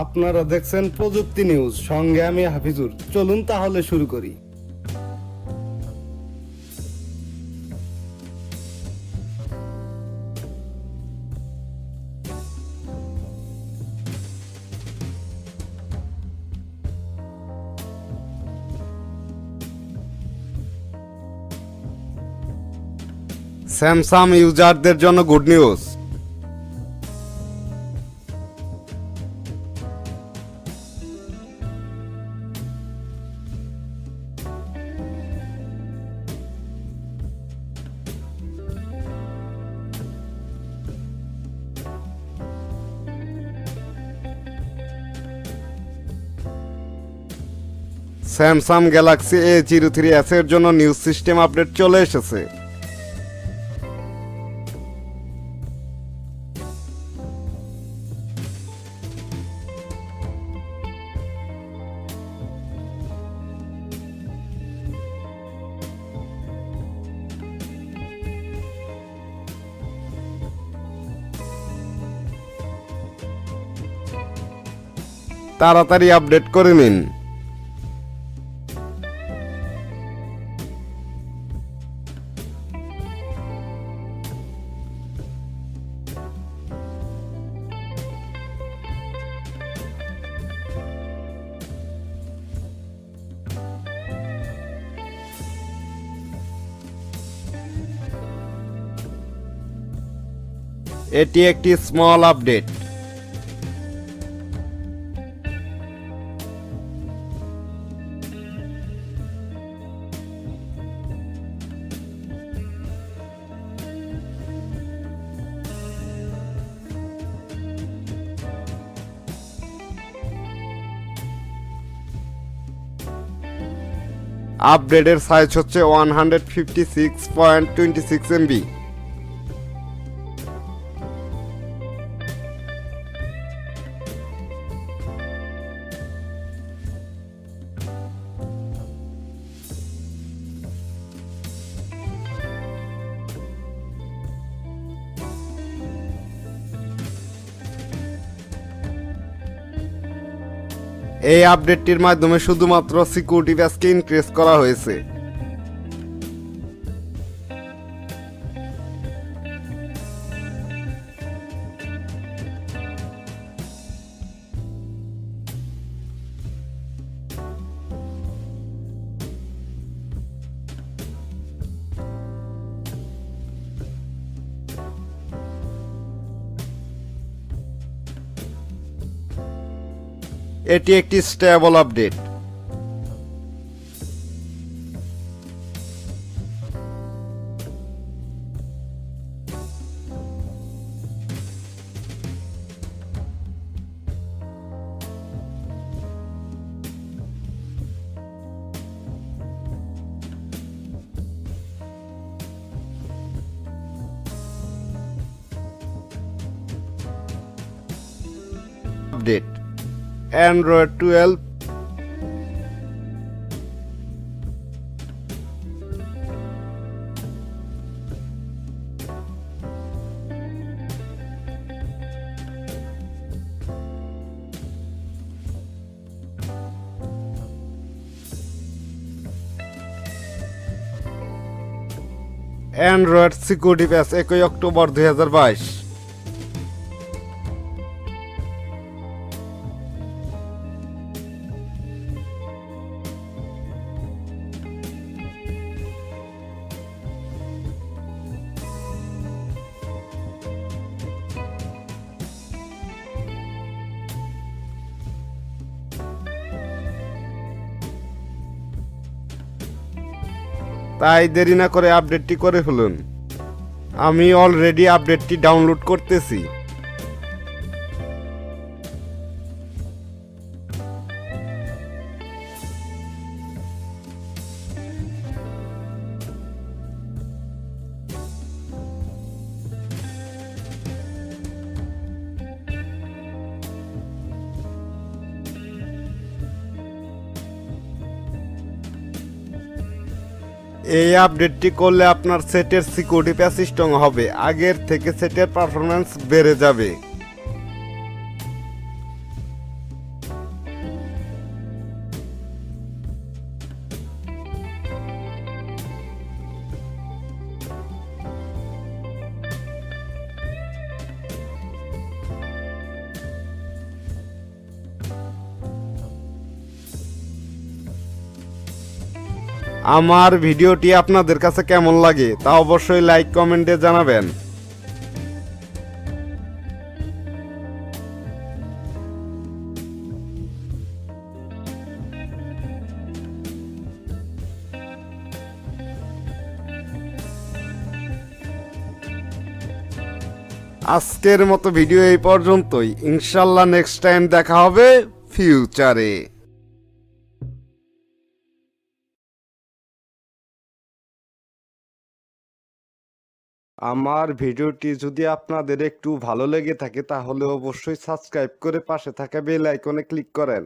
আপনারা দেখছেন প্রযুক্তি নিউজ, সঙ্গে আমি হাফিজুর। চলুন তাহলে শুরু করি। স্যামসাং ইউজারদের জন্য good news. Samsung Galaxy A03s এর জন্য নিউজ সিস্টেম আপডেট চলে এসেছে। তাড়াতাড়ি আপডেট করে নিন। এটি একটি স্মল আপডেট। আপডেটের সাইজ হচ্ছে 156.26 MB। এই আপডেটটির মাধ্যমে শুধুমাত্র সিকিউরিটি প্যাচকে ইনক্রিজ করা হয়েছে। এটি একটি stable update. Update Android 12 Android security প্যাচ 1 অক্টোবর 2022। তাই দেরি না করে আপডেটটি করে ফেলুন। আমি অলরেডি আপডেটটি ডাউনলোড করতেছি। এই আপডেটটি করলে আপনার সেটের সিকিউরিটি প্যাচ স্ট্রং হবে, আগের থেকে সেটের পারফরম্যান্স বেড়ে যাবে। আমার ভিডিওটি আপনাদের কাছে কেমন লাগে তা অবশ্যই লাইক কমেন্টে জানাবেন। আজকের মতো ভিডিও এই পর্যন্তই, ইনশাল্লাহ নেক্সট টাইম দেখা হবে ফিউচারে। আমার ভিডিওটি যদি আপনাদের একটু ভালো লেগে থাকে তাহলে অবশ্যই সাবস্ক্রাইব করে পাশে থাকা বেল আইকনে ক্লিক করেন।